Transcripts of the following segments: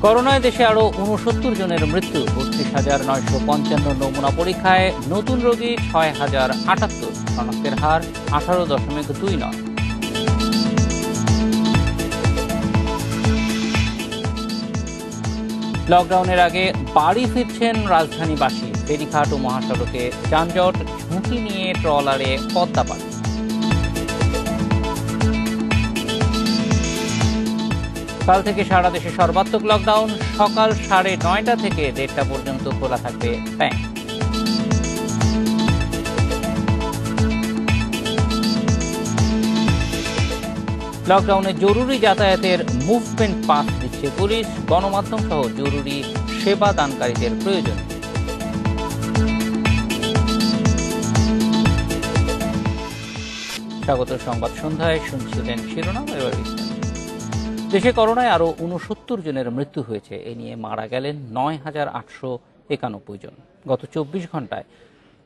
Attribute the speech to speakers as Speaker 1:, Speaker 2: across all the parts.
Speaker 1: করোনায় দেশে আরও ৬৯ জনের মৃত্যু। ৩২,৯৫৫ নমুনা পরীক্ষায় নতুন রোগী ৬,০৭৮। শনাক্তের হার ১৮.২৯। লকডাউনের আগে বাড়ি ফিরছেন রাজধানীবাসী। ফেরিঘাট ও মহাসড়কে যানজট, ঝুঁকি নিয়ে ট্রলারে পদ্মা পার। কাল থেকে সারা দেশে সর্বাত্মক লকডাউন। সকাল 9:30 থেকে 1:30 পর্যন্ত খোলা থাকবে ব্যাংক। লকডাউনে জরুরি যাতায়াতের মুভমেন্ট পাস দিচ্ছে পুলিশ। গণমাধ্যম সহ জরুরি সেবা দানকারীদের প্রয়োজন। স্বাগত সংবাদ সন্ধ্যায়, শুনছিলেন শিরোনাম। এবার দেশে করোনায় আরও ৬৯ জনের মৃত্যু হয়েছে। এ নিয়ে মারা গেলেন ৯,৮৯১ জন। গত ২৪ ঘন্টায়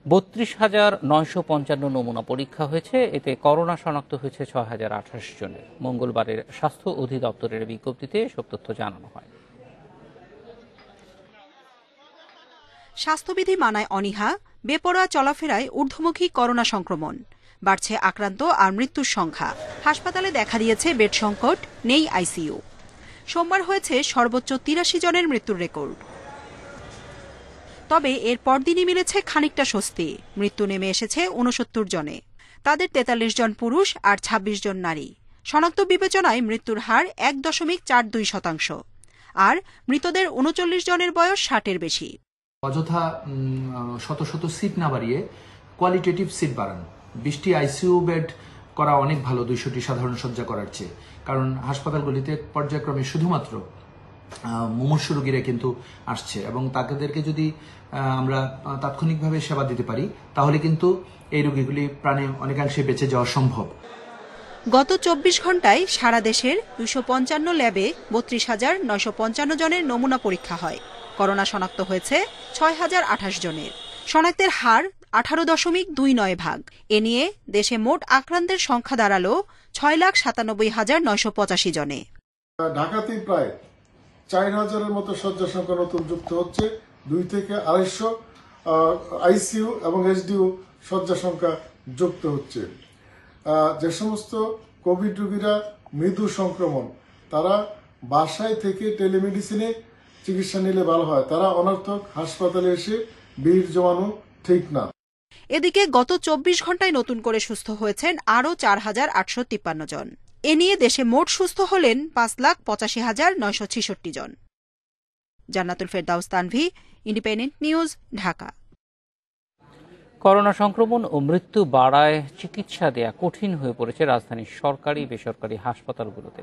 Speaker 1: ৩২,৯৫৫ নমুনা পরীক্ষা হয়েছে। এতে করোনা শনাক্ত হয়েছে ৬,০২৮ জনের। মঙ্গলবারের স্বাস্থ্য অধিদপ্তরের বিজ্ঞপ্তিতে এসব তথ্য জানানো হয়।
Speaker 2: স্বাস্থ্যবিধি মানায় অনীহা, বেপরোয়া চলাফেরায় ঊর্ধ্বমুখী করোনা সংক্রমণ। বাড়ছে আক্রান্ত আর মৃত্যুর সংখ্যা। হাসপাতালে দেখা দিয়েছে বেড সংকট, নেই আইসিইউ। সোমবার হয়েছে সর্বোচ্চ ৮৩ জনের মৃত্যুর রেকর্ড। তবে এর পরদিনই মিলেছে খানিকটা স্বস্তি। মৃত্যু নেমে এসেছে ৬৯ জনে। তাদের ৪৩ জন পুরুষ আর ২৬ জন নারী। শনাক্ত বিবেচনায় মৃত্যুর হার ১.৪২%। আর মৃতদের ৩৯ জনের বয়স ৬০-এর বেশি।
Speaker 3: অযথা শত শত সিট না বাড়িয়ে কোয়ালিটেটিভ সিট বাড়ান। ২০টি আইসিইউ বেড করা অনেক ভালো ২০০টি সাধারণ শয্যা করার চেয়ে। কারণ হাসপাতালগুলিতে পর্যায়ক্রমে শুধুমাত্র মুমূর্ষু রোগীরা কিন্তু আসছে, এবং তাদেরকে যদি আমরা তাৎক্ষণিকভাবে সেবা দিতে পারি তাহলে কিন্তু এই রোগীগুলি প্রাণে অনেকাংশে বেঁচে যাওয়া সম্ভব।
Speaker 2: গত ২৪ ঘন্টায় সারা দেশের ২৫৫ ল্যাবে ৩২,৯৫৫ জনের নমুনা পরীক্ষা হয়। করোনা শনাক্ত হয়েছে ৬,০২৮ জনের। শনাক্তের হার ১৮.২৯%। এ নিয়ে দেশে মোট আক্রান্তের সংখ্যা দাঁড়ালো ৬,৯৭,৯৮৫ জনে।
Speaker 4: ঢাকাতে প্রায় ৪,০০০-এর মতো শয্যা সংখ্যা নতুন যুক্ত হচ্ছে। ২ থেকে ২৫০ আইসিইউ এবং এসডিইউ শয্যা সংখ্যা যুক্ত হচ্ছে। যে সমস্ত কোভিড রোগীরা মৃদু সংক্রমণ, তারা বাসায় থেকে টেলিমেডিসিনে চিকিৎসা নিলে ভালো হয়। তারা অনর্থক হাসপাতালে এসে ভিড় জমানো ঠিক না।
Speaker 2: এদিকে গত ২৪ ঘন্টায় নতুন করে সুস্থ হয়েছেন আরও ৪,৮৫৩ জন। এ নিয়ে দেশে মোট সুস্থ হলেন ৫,৮৫,৯৬৬ জন। জান্নাতুল ফেরদাউস Tanvi, independent news, Dhaka.
Speaker 1: Corona সংক্রমণ ও মৃত্যু বাড়ায় চিকিৎসা দেয়া কঠিন হয়ে পড়েছে রাজধানীর সরকারি বেসরকারি হাসপাতালগুলোতে।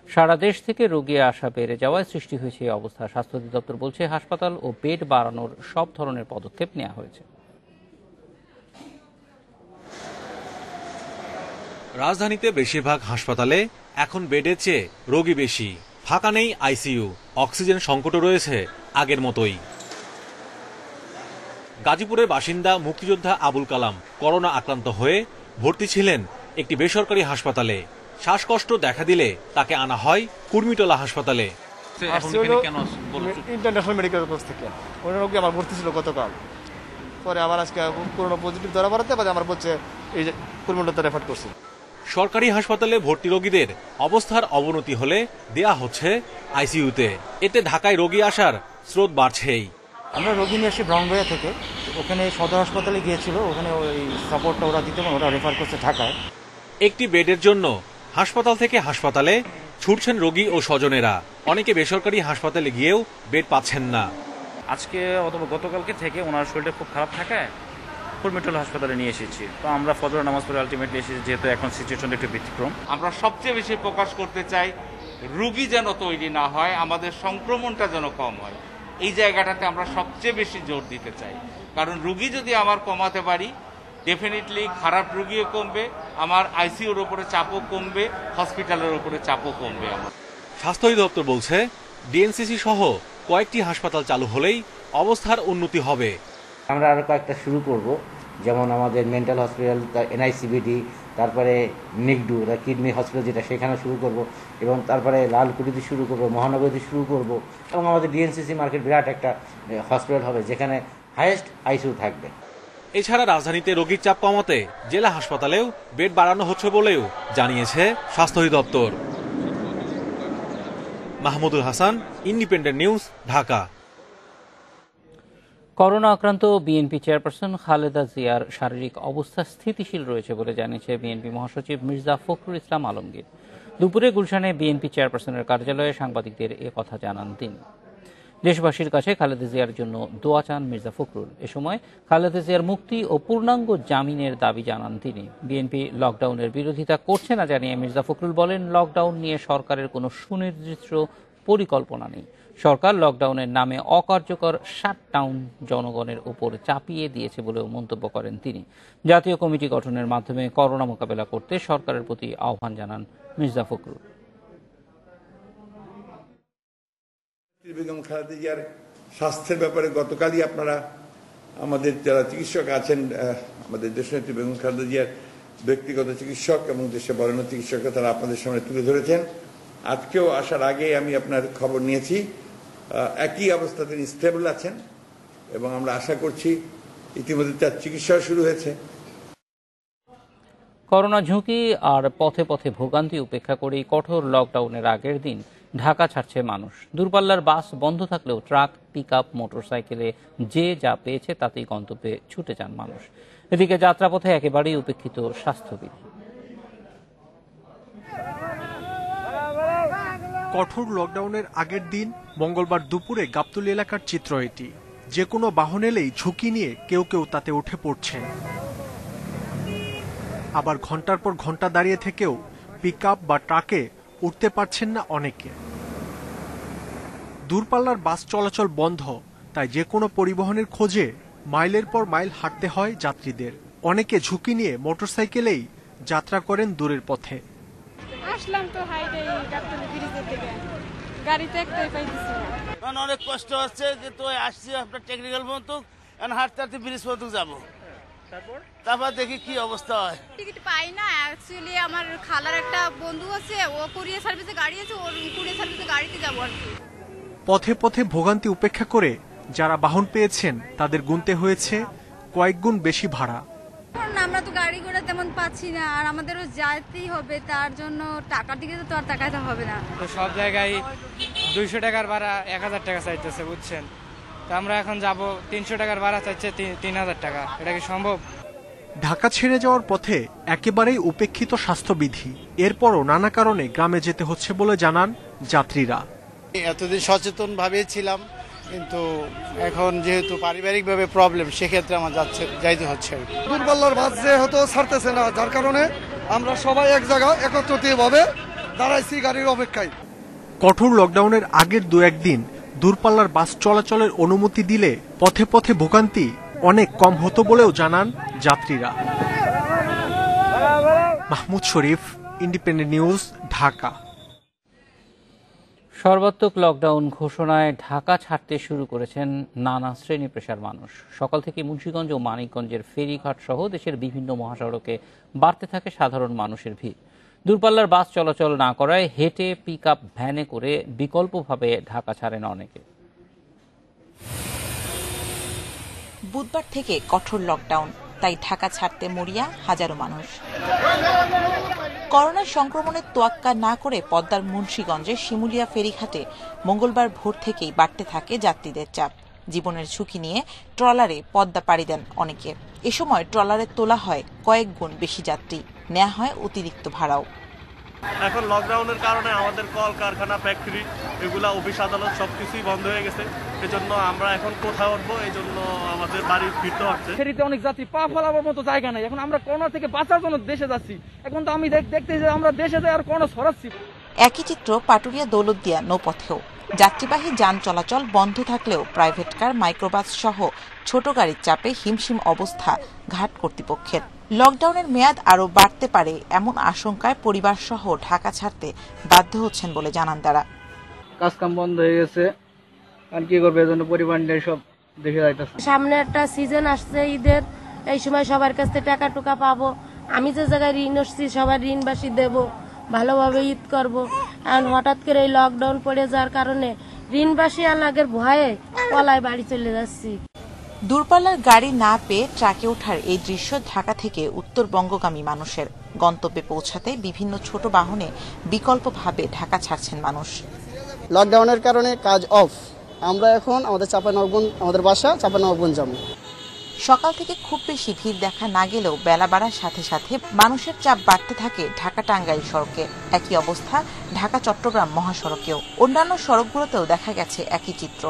Speaker 1: সারা দেশ থেকে রোগী আসা বেড়ে যাওয়ায় সৃষ্টি হয়েছে এই অবস্থা। স্বাস্থ্য অধিদপ্তর বলছে, হাসপাতাল ও বেড বাড়ানোর সব ধরনের পদক্ষেপ নেওয়া হয়েছে।
Speaker 5: রাজধানীতে বেশিরভাগ হাসপাতালে এখন বেডের চেয়ে রোগী বেশি। ফাঁকা নেই আইসিইউ, অক্সিজেন সংকটও রয়েছে আগের মতোই। গাজীপুরের বাসিন্দা মুক্তিযোদ্ধা আবুল কালাম করোনা আক্রান্ত হয়ে ভর্তি ছিলেন একটি বেসরকারি হাসপাতালে। শ্বাসকষ্ট দেখা দিলে তাকে আনা হয় কুর্মিটোলা হাসপাতালে।
Speaker 6: ইন্টারন্যাশনাল মেডিকেল কলেজ থেকে ওই রোগী আমার ভর্তি ছিল গতকাল। পরে আবার আজকে করোনা পজিটিভ ধরা পড়াতে আমার বলছে এই যে কুর্মিটোলাতে রেফার করছে।
Speaker 5: সরকারি হাসপাতালে ভর্তি রোগীদের অবস্থার অবনতি হলে দেয়া হচ্ছে আইসিইউতে। এতে ঢাকায় রোগী আসার স্রোত বাড়ছেই।
Speaker 7: আমরা রোগী নিয়ে আসি ব্রাউনবাড়িয়া থেকে, ওখানে সদর হাসপাতালে গিয়েছিল, ওখানে ওই সাপোর্টটা ওরা দিতে ওরা রেফার করছে ঢাকায়।
Speaker 5: একটি বেডের জন্য হাসপাতাল থেকে হাসপাতালে ছুটছেন রোগী ও স্বজনেরা। অনেকে বেসরকারি হাসপাতালে গিয়েও বেড পাচ্ছেন না।
Speaker 8: আজকে অথবা গতকালকে থেকে ওনার শরীরটা খুব খারাপ থাকায় কুর্মিটোলা হাসপাতালে নিয়ে এসেছি। তো আমরা ফজর নামাজ পড়ে আলটিমেটলি এসেছি, যেহেতু এখন সিচুয়েশনটা একটু ব্যতিক্রম।
Speaker 9: আমরা সবচেয়ে বেশি প্রকাশ করতে চাই রোগী যেন তৈরি না হয়, আমাদের সংক্রমণটা যেন কম হয়। এই জায়গাটাতে আমরা সবচেয়ে বেশি জোর দিতে চাই, কারণ রোগী যদি আমার কমাতে পারি ডেফিনেটলি খারাপ রোগীও কমবে, আমার আইসিইউর উপরে চাপও কমবে, হসপিটালের উপরে চাপও কমবে। আমার
Speaker 5: স্বাস্থ্য অধিদপ্তর বলছে, ডিএনসিসি সহ কয়েকটি হাসপাতাল চালু হলেই অবস্থার উন্নতি হবে।
Speaker 10: আমরা আরো কয়েকটা শুরু করব, যেমন আমাদের মেন্টাল হসপিটাল, এনআইসিবিডি, তারপরে নিগডু কিডনি হসপিটাল যেটা সেখানে শুরু করব, এবং তারপরে লালকুটিতে শুরু করব, মহানগরীতে শুরু করব, এবং আমাদের ডিএনসিসি মার্কেট বিরাট একটা হসপিটাল হবে যেখানে হাইয়েস্ট আইসিইউ থাকবে।
Speaker 5: এছাড়া রাজধানীতে রোগীর চাপ কমাতে জেলা হাসপাতালেও বেড বাড়ানো হচ্ছে বলেও জানিয়েছে স্বাস্থ্য অধিদপ্তর। Mahmudul Hasan, independent news, Dhaka.
Speaker 1: Corona আক্রান্ত বিএনপি চেয়ারপারসন খালেদা জিয়ার শারীরিক অবস্থা স্থিতিশীল রয়েছে বলে জানিয়েছে বিএনপি মহাসচিব মির্জা ফখরুল ইসলাম আলমগীর। দুপুরে গুলশানে বিএনপি চেয়ারপারসনের কার্যালয়ে সাংবাদিকদের এ কথা জানান তিনি। দেশবাসীর কাছে খালেদা জিয়ার জন্য দোয়া চান মির্জা ফখরুল। এ সময় খালেদা জিয়ার মুক্তি ও পূর্ণাঙ্গ জামিনের দাবি জানান তিনি। বিএনপি লকডাউনের বিরোধিতা করছে না জানিয়ে মির্জা ফখরুল বলেন, লকডাউন নিয়ে সরকারের কোনো সুনির্দিষ্ট পরিকল্পনা নেই। সরকার লকডাউনের নামে অকার্যকর শাটডাউন জনগণের উপর চাপিয়ে দিয়েছে বলেও মন্তব্য করেন তিনি। জাতীয় কমিটি গঠনের মাধ্যমে করোনা মোকাবেলা করতে সরকারের প্রতি আহ্বান জানান মির্জা ফখরুল।
Speaker 11: বেগম খালেদা জিয়ার স্বাস্থ্যের ব্যাপারে গতকালই আপনারা আমাদের যারা চিকিৎসক আছেন, আমাদের দেশনেত্রী বেগম খালেদা জিয়ার ব্যক্তিগত চিকিৎসক এবং দেশে বরেণ্য চিকিৎসকরা তারা আপনাদের সামনে তুলে ধরেছেন। আজকেও আসার আগে আমি আপনার খবর নিয়েছি, একই অবস্থা তিনি স্টেবল আছেন এবং আমরা আশা করছি ইতিমধ্যে তার চিকিৎসা শুরু হয়েছে।
Speaker 1: করোনা ঝুঁকি আর পথে পথে ভোগান্তি উপেক্ষা করেই কঠোর লকডাউনের আগের দিন ঢাকা ছাড়ছে মানুষ। দূরপাল্লার বাস বন্ধ থাকলেও ট্রাক, পিকআপ, মোটরসাইকেলে যে যা পেয়েছে তাতেই গন্তব্যে ছুটে যান মানুষ। এদিকে যাত্রাপথে একেবারেই উপেক্ষিত স্বাস্থ্যবিধি।
Speaker 12: কঠোর লকডাউনের আগের দিন মঙ্গলবার দুপুরে গাবতলী এলাকার চিত্র এটি। যে কোনো বাহন এলেই ঝুঁকি নিয়ে কেউ কেউ তাতে উঠে পড়ছেন, আবার ঘন্টার পর ঘন্টা দাঁড়িয়ে থেকেও পিকআপ বা ট্রাকে উঠতে পারছেন না অনেকে। দূরপাল্লার বাস চলাচল বন্ধ, তাই যে কোনো পরিবহনের খোঁজে মাইলের পর মাইল হাঁটতে হয় যাত্রীদের। অনেকে ঝুঁকি নিয়ে মোটরসাইকেলেই যাত্রা করেন দূরের পথে।
Speaker 13: আসলাম তো হাইডে গাবতলী ব্রিজের থেকে, গাড়িতে একটাই পাইতেছি না, অনেক কষ্ট হচ্ছে। যে তো আসছি আপনার টেকনিক্যাল পর্যন্ত, এখন হাঁটতে হাঁটতে ব্রিজ পর্যন্ত যাবো, তারপর দেখি কি অবস্থা হয়।
Speaker 14: টিকিট পাই না। অ্যাকচুয়ালি আমার খালার একটা বন্ধু আছে, ও কুরিয়ার সার্ভিসে গাড়ি আছে, ওর কুরিয়ার সার্ভিসে গাড়িতে যাবো আর কি।
Speaker 12: পথে পথে ভোগান্তি উপেক্ষা করে যারা বাহন পেয়েছেন তাদের গুনতে হয়েছে কয়েক গুণ বেশি ভাড়া।
Speaker 14: আমরা তো গাড়ি ঘোড়া তেমন পাচ্ছি না, আর আমাদেরও যাইতেই হবে, তার জন্য টাকার দিকে তো আর তাকাইতে হবে না।
Speaker 15: তো সব জায়গায় 200 টাকার ভাড়া 1000 টাকা চাইতেছে, বুঝছেন। তো আমরা এখন যাব, 300 টাকার ভাড়া চাইছে 3000 টাকা। এটা কি সম্ভব?
Speaker 12: ঢাকা ছেড়ে যাওয়ার পথে একেবারেই উপেক্ষিত স্বাস্থ্যবিধি। এরপরও নানা কারণে গ্রামে যেতে হচ্ছে বলে জানান যাত্রীরা।
Speaker 16: এতদিন সচেতন ভাবে ছিলাম, কিন্তু এখন যেহেতু পারিবারিক ভাবে প্রবলেম, সেক্ষেত্রে আমার যাইতে হচ্ছে।
Speaker 17: দূরপাল্লার বাস যেহেতু ছাড়তেছে না, যার কারণে আমরা সবাই এক জায়গায় একত্রিত ভাবে দাঁড়াইছি গাড়ির অপেক্ষায়।
Speaker 12: কঠোর লকডাউনের আগের দু একদিন দূরপাল্লার বাস চলাচলের অনুমতি দিলে পথে পথে ভোগান্তি অনেক কম হতো বলেও জানান যাত্রীরা। মাহমুদ শরীফ, ইন্ডিপেন্ডেন্ট নিউজ, ঢাকা।
Speaker 1: সর্বাত্মক লকডাউন ঘোষণায় ঢাকা ছাড়তে শুরু করেছেন নানা শ্রেণী পেশার মানুষ। সকাল থেকে মুন্সিগঞ্জ ও মানিকগঞ্জের ফেরিঘাট সহ দেশের বিভিন্ন মহাসড়কে বাড়তে থাকে সাধারণ মানুষের ভিড়। দূরপাল্লার বাস চলাচল না করায় হেঁটে, পিকআপ, ভ্যানে করে বিকল্পভাবে ঢাকা ছাড়েন অনেকে।
Speaker 18: বুধবার থেকে কঠোর লকডাউন, তাই ঢাকা ছাড়তে মরিয়া হাজারো মানুষ। করোনা সংক্রমণের তোয়াক্কা না করে পদ্মার মুন্সিগঞ্জের শিমুলিয়া ফেরিঘাটে মঙ্গলবার ভোর থেকেই বাড়তে থাকে যাত্রীদের চাপ। জীবনের ঝুঁকি নিয়ে ট্রলারে পদ্মা পাড়ি দেন অনেকে। এ সময় ট্রলারে তোলা হয় কয়েক গুণ বেশি যাত্রী, নেওয়া হয় অতিরিক্ত ভাড়াও।
Speaker 6: এখন লকডাউনের কারণে আমাদের কল কারখানা, ফ্যাক্টরি, এগুলা অফিস আদালত সবকিছুই বন্ধ হয়ে গেছে। এজন্য আমরা এখন কোথায় উঠবো, এই জন্য আমাদের বাড়ি ফিরতে হচ্ছে।
Speaker 15: ফেরিতে অনেক যাত্রী, পা ফেলাবার মতো জায়গা নাই। এখন আমরা করোনা থেকে বাঁচার জন্য দেশে যাচ্ছি। এখন তো আমি দেখতে যে আমরা দেশে যাই আর করোনা ছড়াচ্ছি।
Speaker 18: একই চিত্র পাটুরিয়া দৌলতদিয়া নৌপথেও। যাত্রীবাহী যান চলাচল বন্ধ থাকলেও প্রাইভেট কার, মাইক্রোবাস সহ ছোট গাড়ির চাপে হিমশিম অবস্থা ঘাট কর্তৃপক্ষের। লকডাউনের মেয়াদ আরও বাড়তে পারে এমন আশঙ্কায় পরিবার সহ ঢাকা ছাড়তে বাধ্য হচ্ছেন বলে জানান তারা।
Speaker 15: কাজকাম বন্ধ হয়ে গেছে, আর কি করবে, এজন্য পরিবার নিয়ে সব দেশে যাইতেছে।
Speaker 13: সামনে একটা সিজন আসছে ঈদের, এই সময় সবার কাছ থেকে টাকা টুকা পাবো,
Speaker 19: আমি যে জায়গায় ঋণ আসছি সবার ঋণবাসী দেব, ভালোভাবে ঈদ করব। আর হঠাৎ করে এই লকডাউন পড়ে যাওয়ার কারণে ঋণবাসী আলাগের ভয়ে পলায় বাড়ি চলে যাচ্ছি।
Speaker 18: দূরপাল্লার গাড়ি না পেয়ে ট্রাকে ওঠার এই দৃশ্য ঢাকা থেকে উত্তরবঙ্গগামী মানুষের। গন্তব্যে পৌঁছাতে বিভিন্ন ছোট বাহনে বিকল্পভাবে ঢাকা ছাড়ছেন মানুষ।
Speaker 20: লকডাউনের কারণে কাজ অফ, আমরা এখন আমাদের চাঁপাইনবাবগঞ্জ, আমাদের বাসা চাঁপাইনবাবগঞ্জ যাবো।
Speaker 18: সকাল থেকে খুব বেশি ভিড় দেখা না গেলেও বেলা বাড়ার সাথে সাথে মানুষের চাপ বাড়তে থাকে ঢাকা টাঙ্গাইল সড়কে। একই অবস্থা ঢাকা চট্টগ্রাম মহাসড়কেও। অন্যান্য সড়কগুলোতেও দেখা গেছে একই চিত্র।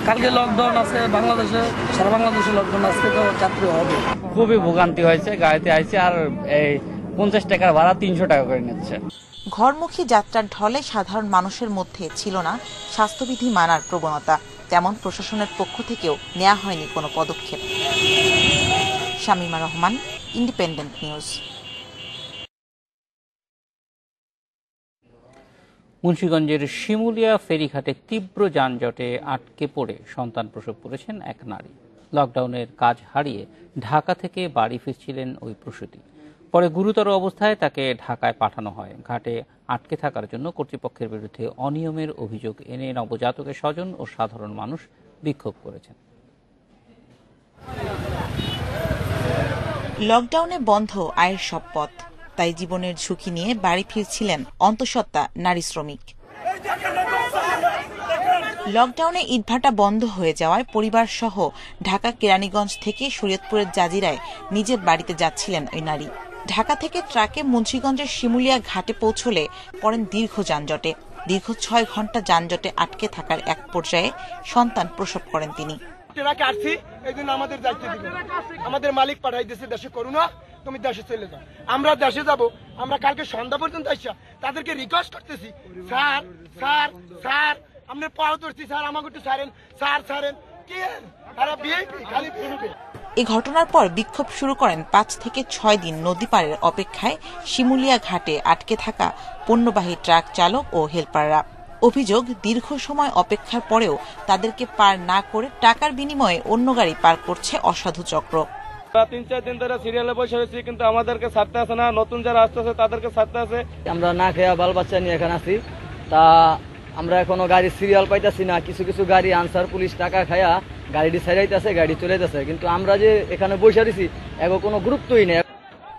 Speaker 21: কালকে লকডাউন আছে বাংলাদেশে, সারা বাংলাদেশে লকডাউন, আজকে তো যাত্রী হবে।
Speaker 22: খুবই ভোগান্তি হয়েছে, গাড়িতে আইছে আর এই 50 টাকার ভাড়া 300 টাকা করে নিচ্ছে।
Speaker 18: ঘরমুখী যাত্রার ঢলে সাধারণ মানুষের মধ্যে ছিল না স্বাস্থ্যবিধি মানার প্রবণতা, তেমন প্রশাসনের পক্ষ থেকেও নেওয়া হয়নি কোনো পদক্ষেপ। Shamima Rahman, independent news.
Speaker 1: মুন্সিগঞ্জের শিমুলিয়া ফেরিঘাটে তীব্র যানজটে আটকে পড়ে সন্তান প্রসব করেছেন এক নারী। লকডাউনের কাজ হারিয়ে ঢাকা থেকে বাড়ি ফিরছিলেন ওই প্রসূতি। পরে গুরুতর অবস্থায় তাকে ঢাকায় পাঠানো হয়। ঘাটে আটকে থাকার জন্য কর্তৃপক্ষের বিরুদ্ধে অনিয়মের অভিযোগ এনে নবজাতকের স্বজন ও সাধারণ মানুষ বিক্ষোভ করেছেন।
Speaker 18: লকডাউনে বন্ধ আয়ের সব পথ, তাই জীবনের ঝুঁকি নিয়ে বাড়ি ফিরছিলেন অন্তঃসত্ত্বা নারী শ্রমিক। লকডাউনে ইটভাটা বন্ধ হয়ে যাওয়ায় পরিবার সহ ঢাকা কেরানীগঞ্জ থেকে শরীয়তপুরের জাজিরায় নিজের বাড়িতে যাচ্ছিলেন ওই নারী। ঢাকা থেকে ট্রাকে মুন্সিগঞ্জের শিমুলিয়া ঘাটে পৌঁছলে পড়েন দীর্ঘ যানজটে। দীর্ঘ 6 ঘন্টা যানজটে আটকে থাকার এক পর্যায়ে সন্তান প্রসব করেন তিনি।
Speaker 17: ট্রাকে আসছি, এই জন্য আমাদের দায়িত্ব দিল, আমাদের মালিক পাঠাই দিয়েছে দেশে করোনা, তুমি দেশে চলে যাও। আমরা দেশে যাব, আমরা কালকে সন্ধ্যা পর্যন্ত আসা তাদেরকে রিকোয়েস্ট করতেছি, স্যার স্যার স্যার আমরা পাওয়া ধরছি, স্যার আমাকে একটু ছাড়েন, স্যার ছাড়েন। কি তারা বিএপি খালি বিএপি।
Speaker 18: এই ঘটনার পর বিক্ষোভ শুরু করেন 5 থেকে 6 দিন নদী পারের অপেক্ষায় শিমুলিয়া ঘাটে আটকে থাকা পণ্যবাহী ট্রাক চালক ও হেলপাররা। অভিযোগ, দীর্ঘ সময় অপেক্ষার পরেও তাদেরকে পার না করে টাকার বিনিময়ে অন্য গাড়ি পার করছে অসাধু চক্র।
Speaker 6: 3-4 দিন ধরে সিরিয়ালে বসে রয়েছি, কিন্তু আমাদেরকে ছাড়তে আসে না। নতুন যারা আসতেছে তাদেরকে ছাড়তে আসে।
Speaker 22: আমরা না খেয়া বাল বাচ্চা নিয়ে এখানে আছি, তা আমরা এখনো গাড়ি সিরিয়াল পাইতেছি না। কিছু কিছু গাড়ি আনসার পুলিশ টাকা খায়া গাড়িটি ছাড়াইতেছে, গাড়ি চলে যাচ্ছে, কিন্তু আমরা যে এখানে বসে রয়েছি এগো কোনো গুরুত্বই নেই।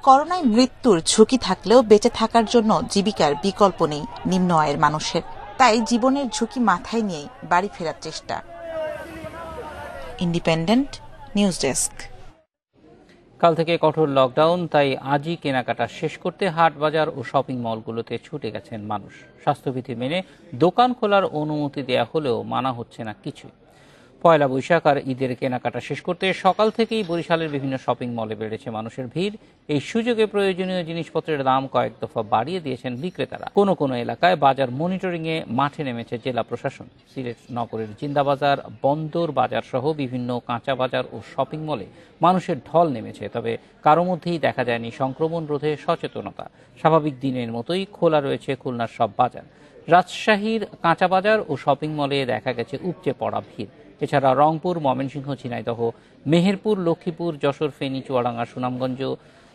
Speaker 18: করোনায় মৃত্যুর ঝুঁকি থাকলেও বেঁচে থাকার জন্য জীবিকার বিকল্প নেই নিম্ন আয়ের মানুষের, তাই জীবনের ঝুঁকি মাথায় নিয়েই বাড়ি ফেরার চেষ্টা। Independent news desk.
Speaker 1: কাল থেকে কঠোর লকডাউন, তাই আজই কেনাকাটা শেষ করতে হাট বাজার ও শপিং মলগুলোতে ছুটে গেছেন মানুষ। স্বাস্থ্যবিধি মেনে দোকান খোলার অনুমতি দেয়া হলেও মানা হচ্ছে না কিছুই। পয়লা বৈশাখ আর ঈদের কেনাকাটা শেষ করতে সকাল থেকেই বরিশালের বিভিন্ন শপিং মলে বেড়েছে মানুষের ভিড়। এই সুযোগে প্রয়োজনীয় জিনিসপত্রের দাম কয়েক দফা বাড়িয়ে দিয়েছেন বিক্রেতারা। কোনো কোনো এলাকায় বাজার মনিটরিংয়ে মাঠে নেমেছে জেলা প্রশাসন। সিলেট নগরের জিন্দাবাজার, বন্দর বাজার সহ বিভিন্ন কাঁচা বাজার ও শপিং মলে মানুষের ঢল নেমেছে, তবে কারো মধ্যেই দেখা যায়নি সংক্রমণ রোধে সচেতনতা। স্বাভাবিক দিনের মতোই খোলা রয়েছে খুলনার সব বাজার। রাজশাহীর কাঁচা বাজার ও শপিং মলে দেখা গেছে উপচে পড়া ভিড়। এছাড়া রংপুর, ময়মনসিংহ, ঝিনাইদহ, মেহেরপুর, লক্ষ্মীপুর, যশোর, ফেনী, চুয়াডাঙ্গা, সুনামগঞ্জ,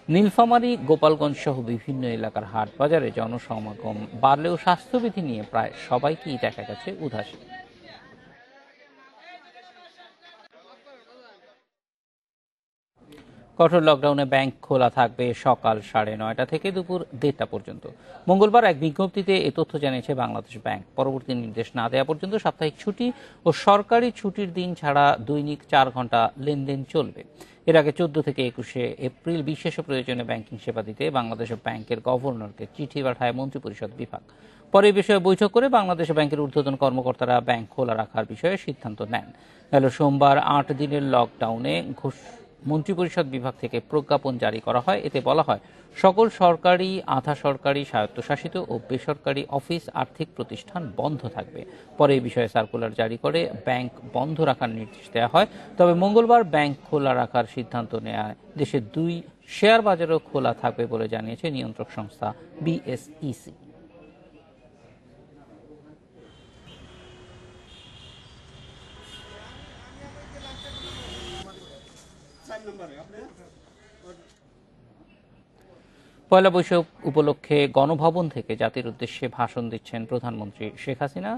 Speaker 1: নীলফামারী, গোপালগঞ্জ সহ বিভিন্ন এলাকার হাট বাজারে জনসমাগম বাড়লেও স্বাস্থ্যবিধি নিয়ে প্রায় সবাইকেই দেখা গেছে উদাসীন। কঠোর লকডাউনে ব্যাংক খোলা থাকবে সকাল 9:30 থেকে দুপুর 1:30 পর্যন্ত। মঙ্গলবার এক বিজ্ঞপ্তিতে এ তথ্য জানিয়েছে বাংলাদেশ ব্যাংক। পরবর্তী নির্দেশ না দেওয়া পর্যন্ত সাপ্তাহিক ছুটি ও সরকারি ছুটির দিন ছাড়া দৈনিক 4 ঘন্টা লেনদেন চলবে। এর আগে 14 থেকে 21 এপ্রিল বিশেষ প্রয়োজনে ব্যাংকিং সেবা দিতে বাংলাদেশ ব্যাংকের গভর্নরকে চিঠি পাঠায় মন্ত্রিপরিষদ বিভাগ। পরে এই বিষয়ে বৈঠক করে বাংলাদেশ ব্যাংকের ঊর্ধ্বতন কর্মকর্তারা ব্যাংক খোলা রাখার বিষয়ে সিদ্ধান্ত নেন। গেল সোমবার 8 দিনের লকডাউনে মন্ত্রিপরিষদ বিভাগ থেকে প্রজ্ঞাপন জারি করা হয়। এতে বলা হয়, সকল সরকারি, আধা সরকারি, স্বায়ত্তশাসিত ও বেসরকারি অফিস, আর্থিক প্রতিষ্ঠান বন্ধ থাকবে। পরে এই বিষয়ে সার্কুলার জারি করে ব্যাংক বন্ধ রাখার নির্দেশ দেওয়া হয়। তবে মঙ্গলবার ব্যাংক খোলা রাখার সিদ্ধান্ত নেওয়ায় দেশের 2 শেয়ার বাজারও খোলা থাকবে বলে জানিয়েছে নিয়ন্ত্রক সংস্থা বিএসইসি। পয়লা বৈশাখ উপলক্ষে গণভবন থেকে জাতির উদ্দেশ্যে ভাষণ দিচ্ছেন প্রধানমন্ত্রী শেখ হাসিনা।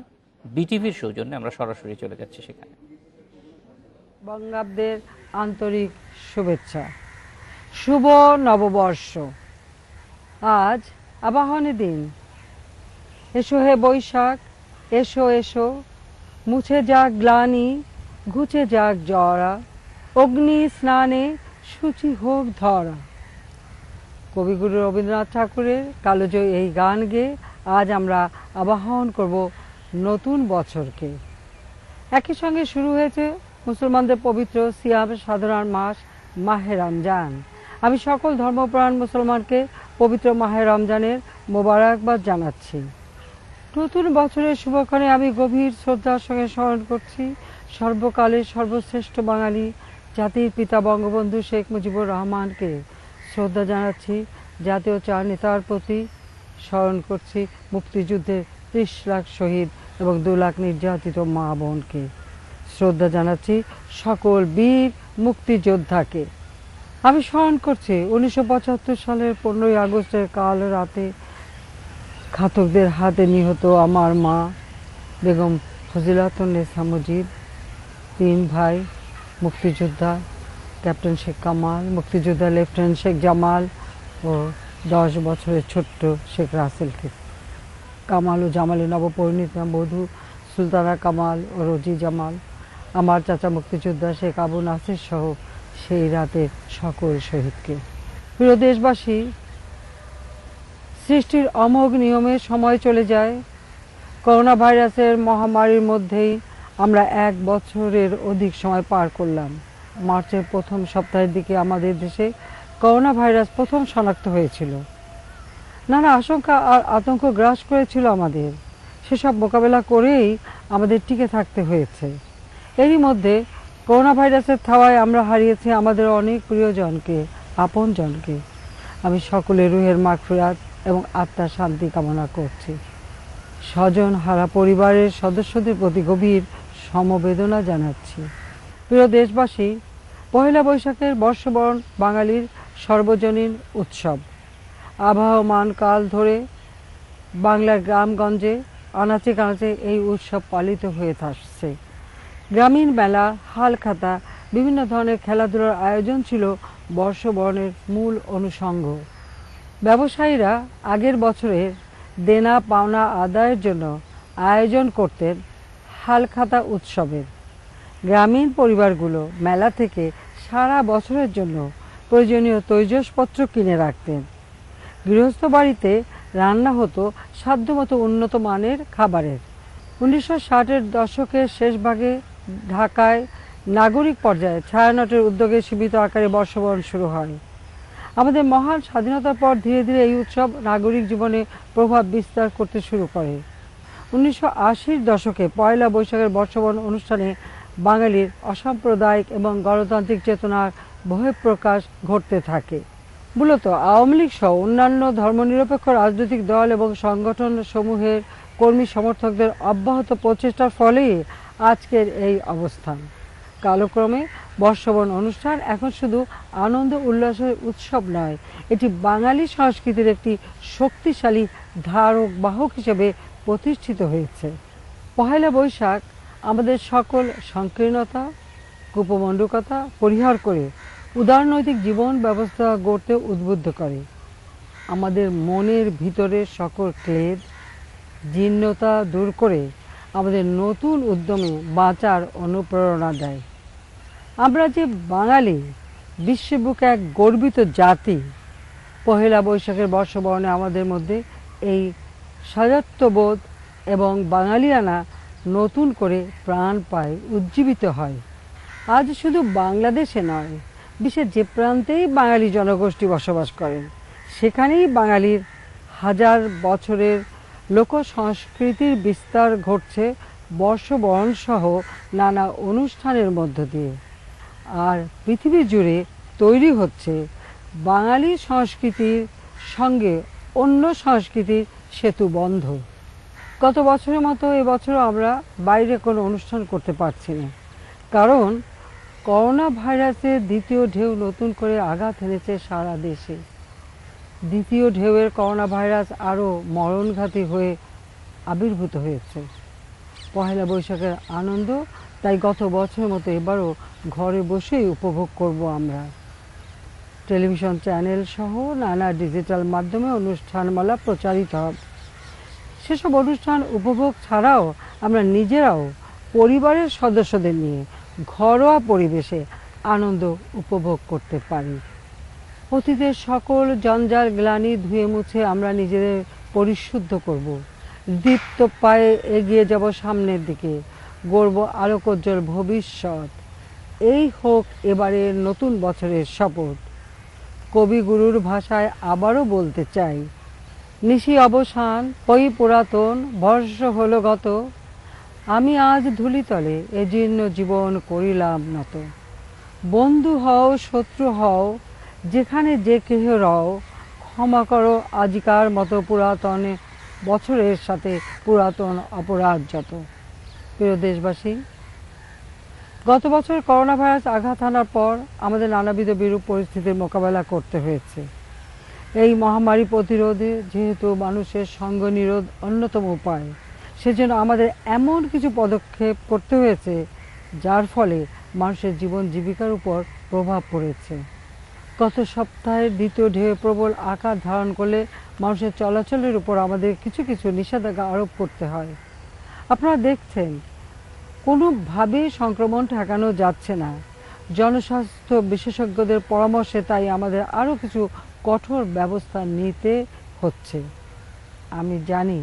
Speaker 1: বিটিভির সৌজন্যে আমরা সরাসরি চলে যাচ্ছি সেখানে।
Speaker 3: বঙ্গাব্দের আন্তরিক শুভেচ্ছা, শুভ নববর্ষ। আজ আবাহনী দিন। এসো হে বৈশাখ, এসো এসো, মুছে যাক গ্লানি, ঘুচে যাক জরা, অগ্নি স্নানে সূচি হোক ধরা। কবিগুরু রবীন্দ্রনাথ ঠাকুরের কালজয়ী এই গান গেয়ে আজ আমরা আবাহন করব নতুন বছরকে। একই সঙ্গে শুরু হয়েছে মুসলমানদের পবিত্র সিয়াম সাধনার মাস মাহে রমজান। আমি সকল ধর্মপ্রাণ মুসলমানকে পবিত্র মাহে রমজানের মোবারকবাদ জানাচ্ছি। নতুন বছরের শুভক্ষণে আমি গভীর শ্রদ্ধার সঙ্গে স্মরণ করছি সর্বকালের সর্বশ্রেষ্ঠ বাঙালি জাতির পিতা বঙ্গবন্ধু শেখ মুজিবুর রহমানকে। শ্রদ্ধা জানাচ্ছি জাতীয় চার নেতার প্রতি, স্মরণ করছি মুক্তিযুদ্ধের 30 লাখ শহীদ এবং 2 লাখ নির্যাতিত মা বোনকে। শ্রদ্ধা জানাচ্ছি সকল বীর মুক্তিযোদ্ধাকে। আমি স্মরণ করছি 1975 সালের 15ই আগস্টের কাল রাতে ঘাতকদের হাতে নিহত আমার মা বেগম ফজিলাতুন্নেসা মুজিব, 3 ভাই মুক্তিযোদ্ধা ক্যাপ্টেন শেখ কামাল, মুক্তিযোদ্ধা লেফটেন্যান্ট শেখ জামাল ও 10 বছরের ছোট্ট শেখ রাসেলকে। কামাল ও জামালের নবপরিণীতা বধূ সুলতানা কামাল ও রোজি জামাল, আমার চাচা মুক্তিযোদ্ধা শেখ আবু নাসির সহ সেই রাতের সকল শহীদকে। প্রিয় দেশবাসী, সৃষ্টির অমোঘ নিয়মে সময় চলে যায়। করোনা ভাইরাসের মহামারীর মধ্যেই আমরা 1 বছরের অধিক সময় পার করলাম। মার্চের প্রথম সপ্তাহের দিকে আমাদের দেশে করোনা ভাইরাস প্রথম শনাক্ত হয়েছিল। নানা আশঙ্কা আর আতঙ্ক গ্রাস করেছিল আমাদের। সেসব মোকাবেলা করেই আমাদের টিকে থাকতে হয়েছে। এরই মধ্যে করোনা ভাইরাসের থাওয়ায় আমরা হারিয়েছি আমাদের অনেক প্রিয়জনকে, আপনজনকে। আমি সকলের রুহের মাগফিরাত এবং আত্মার শান্তি কামনা করছি। স্বজন হারা পরিবারের সদস্যদের প্রতি গভীর সমবেদনা জানাচ্ছি। প্রিয় দেশবাসী, পহেলা বৈশাখের বর্ষবরণ বাঙালির সর্বজনীন উৎসব। আবহমান কাল ধরে বাংলার গ্রামগঞ্জে আনাচে কানাচে এই উৎসব পালিত হয়ে আসছে। গ্রামীণ মেলা, হালখাতা, বিভিন্ন ধরনের খেলাধুলার আয়োজন ছিল বর্ষবরণের মূল অনুষঙ্গ। ব্যবসায়ীরা আগের বছরের দেনা পাওনা আদায়ের জন্য আয়োজন করতেন হালখাতা উৎসবের। গ্রামীণ পরিবারগুলো মেলা থেকে সারা বছরের জন্য প্রয়োজনীয় তৈজসপত্র কিনে রাখতেন। গৃহস্থ বাড়িতে রান্না হতো সাধ্যমতো উন্নত মানের খাবারের। 1960-এর দশকের শেষ ভাগে ঢাকায় নাগরিক পর্যায়ে ছায়ানটের উদ্যোগে সীমিত আকারে বর্ষবরণ শুরু হয়। আমাদের মহান স্বাধীনতার পর ধীরে ধীরে এই উৎসব নাগরিক জীবনে প্রভাব বিস্তার করতে শুরু করে। 1980-র দশকে পয়লা বৈশাখের বর্ষবরণ অনুষ্ঠানে বাঙালির অসাম্প্রদায়িক এবং গণতান্ত্রিক চেতনার বহিঃপ্রকাশ ঘটতে থাকে। মূলত আওয়ামী লীগ সহ অন্যান্য ধর্মনিরপেক্ষ রাজনৈতিক দল এবং সংগঠন সমূহের কর্মী সমর্থকদের অব্যাহত প্রচেষ্টার ফলেই আজকের এই অবস্থান। কালক্রমে বর্ষবরণ অনুষ্ঠান এখন শুধু আনন্দ উল্লাসের উৎসব নয়, এটি বাঙালি সংস্কৃতির একটি শক্তিশালী ধারক বাহক হিসেবে প্রতিষ্ঠিত হয়েছে। পহেলা বৈশাখ আমাদের সকল সংকীর্ণতা, কুপমণ্ডুকতা পরিহার করে উদারনৈতিক জীবন ব্যবস্থা গড়তে উদ্বুদ্ধ করে। আমাদের মনের ভিতরে সকল ক্লেদ, জীর্ণতা দূর করে আমাদের নতুন উদ্যমে বাঁচার অনুপ্রেরণা দেয়। আমরা যে বাঙালি, বিশ্বের বুকে এক গর্বিত জাতি। পহেলা বৈশাখের বর্ষবরণে আমাদের মধ্যে এই স্বায়ত্তবোধ এবং বাঙালিয়ানা নতুন করে প্রাণ পায়, উজ্জীবিত হয়। আজ শুধু বাংলাদেশে নয়, বিশ্বের যে প্রান্তেই বাঙালি জনগোষ্ঠী বসবাস করেন, সেখানেই বাঙালির হাজার বছরের লোক সংস্কৃতির বিস্তার ঘটছে বর্ষবরণ সহ নানা অনুষ্ঠানের মধ্য দিয়ে। আর পৃথিবী জুড়ে তৈরি হচ্ছে বাঙালি সংস্কৃতির সঙ্গে অন্য সংস্কৃতির সেতু বন্ধ। গত বছরের মতো এবছরও আমরা বাইরে কোনো অনুষ্ঠান করতে পারছি না, কারণ করোনা ভাইরাসের দ্বিতীয় ঢেউ নতুন করে আঘাত এনেছে সারা দেশে। দ্বিতীয় ঢেউয়ের করোনা ভাইরাস আরও মরণঘাতী হয়ে আবির্ভূত হয়েছে। পহেলা বৈশাখের আনন্দ তাই গত বছরের মতো এবারও ঘরে বসেই উপভোগ করব আমরা। টেলিভিশন চ্যানেল সহ নানা ডিজিটাল মাধ্যমে অনুষ্ঠানমালা প্রচারিত হবে। সেসব অনুষ্ঠান উপভোগ ছাড়াও আমরা নিজেরাও পরিবারের সদস্যদের নিয়ে ঘরোয়া পরিবেশে আনন্দ উপভোগ করতে পারি। অতীতের সকল জঞ্জাল গ্লানি ধুয়ে মুছে আমরা নিজেদের পরিশুদ্ধ করব, দীপ্ত পায়ে এগিয়ে যাব সামনের দিকে, গড়ব আলোকোজ্জ্বল ভবিষ্যৎ। এই হোক এবারের নতুন বছরের শপথ। কবিগুরুর ভাষায় আবারও বলতে চাই, নিশি অবসান ওই পুরাতন বর্ষ হলো গত, আমি আজ ধুলিতলে এ জীর্ণ জীবন করিলাম নত। বন্ধু হও শত্রু হও যেখানে যে কেহ রও, ক্ষমা করো আজিকার মতো পুরাতন বছরের সাথে পুরাতন অপরাধ যত। প্রিয় দেশবাসী, গত বছর করোনা ভাইরাস আঘাত হানার পর আমাদের নানাবিধ বিরূপ পরিস্থিতির মোকাবেলা করতে হয়েছে। এই মহামারী প্রতিরোধে যেহেতু মানুষের সঙ্গ নিরোধ অন্যতম উপায়, সেজন্য আমাদের এমন কিছু পদক্ষেপ করতে হয়েছে যার ফলে মানুষের জীবন জীবিকার উপর প্রভাব পড়েছে। গত সপ্তাহের দ্বিতীয় ঢেউ প্রবল আকার ধারণ করলে মানুষের চলাচলের উপর আমাদের কিছু কিছু নিষেধাজ্ঞা আরোপ করতে হয়। আপনারা দেখছেন কোনোভাবেই সংক্রমণ ঠেকানো যাচ্ছে না। জনস্বাস্থ্য বিশেষজ্ঞদের পরামর্শে তাই আমাদের আরও কিছু কঠোর ব্যবস্থা নিতে হচ্ছে। আমি জানি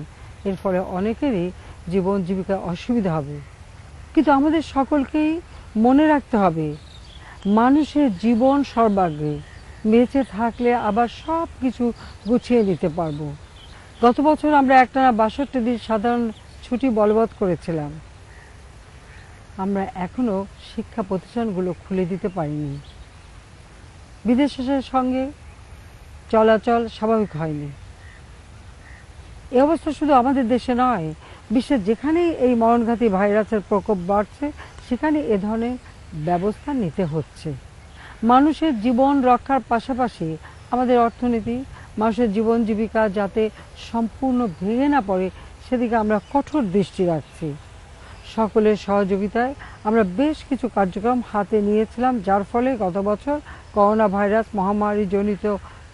Speaker 3: এর ফলে অনেকেরই জীবন জীবিকার অসুবিধা হবে, কিন্তু আমাদের সকলকেই মনে রাখতে হবে মানুষের জীবন সর্বাগ্রে। বেঁচে থাকলে আবার সব কিছু গুছিয়ে নিতে পারবো। গত বছর আমরা একটানা ৬২ দিন সাধারণ ছুটি বলবৎ করেছিলাম। আমরা এখনো শিক্ষা প্রতিষ্ঠানগুলো খুলে দিতে পারিনি। বিদেশের সঙ্গে চলাচল স্বাভাবিক হয়নি। এই অবস্থা শুধু আমাদের দেশে নয়, বিশ্বের যেখানেই এই মরণঘাতী ভাইরাসের প্রকোপ বাড়ছে সেখানে এ ধরনের ব্যবস্থা নিতে হচ্ছে। মানুষের জীবন রক্ষার পাশাপাশি আমাদের অর্থনীতি, মানুষের জীবন জীবিকা যাতে সম্পূর্ণ ভেঙে না পড়ে সেদিকে আমরা কঠোর দৃষ্টি রাখছি। সকলের সহযোগিতায় আমরা বেশ কিছু কার্যক্রম হাতে নিয়েছিলাম, যার ফলে গত বছর করোনা ভাইরাস মহামারী জনিত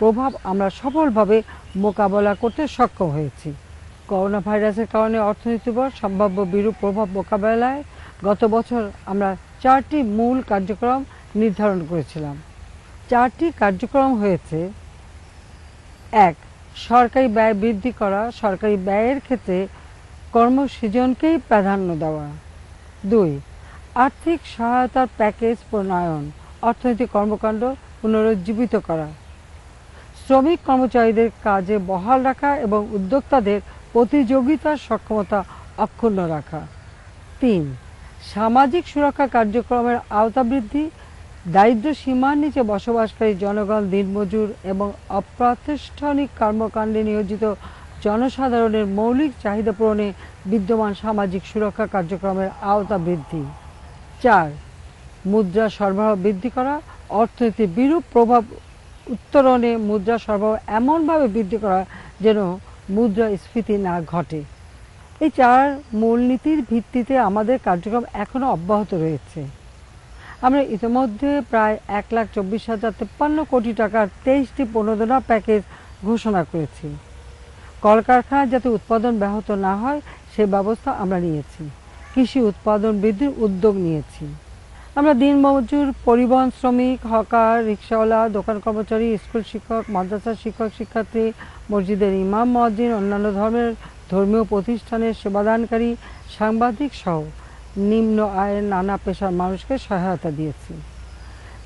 Speaker 3: প্রভাব আমরা সফলভাবে মোকাবেলা করতে সক্ষম হয়েছি। করোনা ভাইরাসের কারণে অর্থনীতির উপর সম্ভাব্য বিরূপ প্রভাব মোকাবেলায় গত বছর আমরা 4টি মূল কার্যক্রম নির্ধারণ করেছিলাম। 4টি কার্যক্রম হয়েছে: 1. সরকারি ব্যয় বৃদ্ধি করা, সরকারি ব্যয়ের ক্ষেত্রে কর্মসৃজনকেই প্রাধান্য দেওয়া। 2. আর্থিক সহায়তার প্যাকেজ প্রণয়ন, অর্থনৈতিক কর্মকাণ্ড পুনরুজ্জীবিত করা। শ্রমিক কর্মচারীদের কাজে বহাল রাখা এবং উদ্যোক্তাদের প্রতিযোগিতার সক্ষমতা অক্ষুণ্ণ রাখা। 3. সামাজিক সুরক্ষা কার্যক্রমের আওতা বৃদ্ধি, দারিদ্র সীমার নিচে বসবাসকারী জনগণ, দিনমজুর এবং অপ্রাতিষ্ঠানিক কর্মকাণ্ডে নিয়োজিত জনসাধারণের মৌলিক চাহিদা পূরণে বিদ্যমান সামাজিক সুরক্ষা কার্যক্রমের আওতা বৃদ্ধি। 4. মুদ্রা সরবরাহ বৃদ্ধি করা, অর্থনীতির বিরূপ প্রভাব উত্তরণে মুদ্রা সরবরাহ এমনভাবে বৃদ্ধি করা যেন মুদ্রাস্ফীতি না ঘটে। এই 4 মূলনীতির ভিত্তিতে আমাদের কার্যক্রম এখনও অব্যাহত রয়েছে। আমরা ইতিমধ্যে প্রায় 1,24,053 কোটি টাকার 23টি প্রণোদনা প্যাকেজ ঘোষণা করেছি। কলকারখানা যাতে উৎপাদন ব্যাহত না হয় সে ব্যবস্থা আমরা নিয়েছি। কৃষি উৎপাদন বৃদ্ধির উদ্যোগ নিয়েছি। আমরা দিনমজুর, পরিবহন শ্রমিক, হকার, রিক্সাওয়ালা, দোকান কর্মচারী, স্কুল শিক্ষক, মাদ্রাসার শিক্ষক শিক্ষার্থী, মসজিদের ইমাম মুয়াজ্জিন, অন্যান্য ধর্মীয় প্রতিষ্ঠানের সেবাদানকারী, সাংবাদিক সহ নিম্ন আয়ের নানা পেশার মানুষকে সহায়তা দিয়েছি।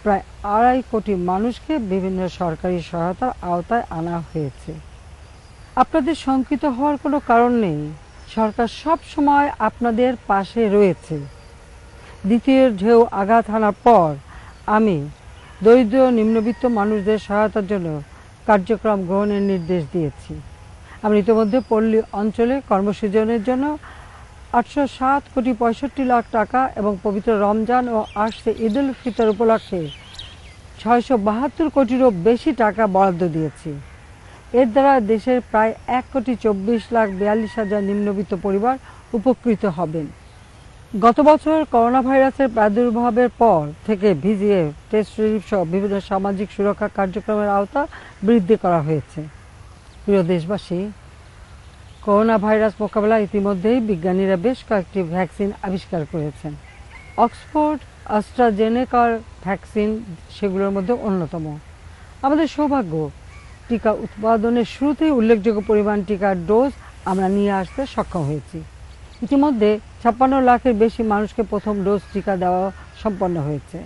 Speaker 3: প্রায় 2.5 কোটি মানুষকে বিভিন্ন সরকারি সহায়তার আওতায় আনা হয়েছে। আপনাদের শঙ্কিত হওয়ার কোনো কারণ নেই, সরকার সব সময় আপনাদের পাশে রয়েছে। দ্বিতীয় ঢেউ আঘাত হানার পর আমি দরিদ্র নিম্নবিত্ত মানুষদের সহায়তার জন্য কার্যক্রম গ্রহণের নির্দেশ দিয়েছি। আমরা ইতিমধ্যে পল্লী অঞ্চলে কর্মসৃজনের জন্য 807,65 লাখ টাকা এবং পবিত্র রমজান ও আসছে ঈদ উল ফিতর উপলক্ষে 672 কোটিরও বেশি টাকা বরাদ্দ দিয়েছি। এর দ্বারা দেশের প্রায় 1,24,42,000 নিম্নবিত্ত পরিবার উপকৃত হবেন। গত বছর করোনা ভাইরাসের প্রাদুর্ভাবের পর থেকে ভিজিএফ, টেস্ট রিলিফ সহ বিভিন্ন সামাজিক সুরক্ষা কার্যক্রমের আওতা বৃদ্ধি করা হয়েছে। প্রিয় দেশবাসী, করোনা ভাইরাস মোকাবেলায় ইতিমধ্যেই বিজ্ঞানীরা বেশ কয়েকটি ভ্যাকসিন আবিষ্কার করেছেন। অক্সফোর্ড অ্যাস্ট্রাজেনেকার ভ্যাকসিন সেগুলোর মধ্যে অন্যতম। আমাদের সৌভাগ্য, টিকা উৎপাদনের শুরুতেই উল্লেখযোগ্য পরিমাণ টিকার ডোজ আমরা নিয়ে আসতে সক্ষম হয়েছি। ইতিমধ্যে 56 লাখের বেশি মানুষকে প্রথম ডোজ টিকা দেওয়া সম্পন্ন হয়েছে।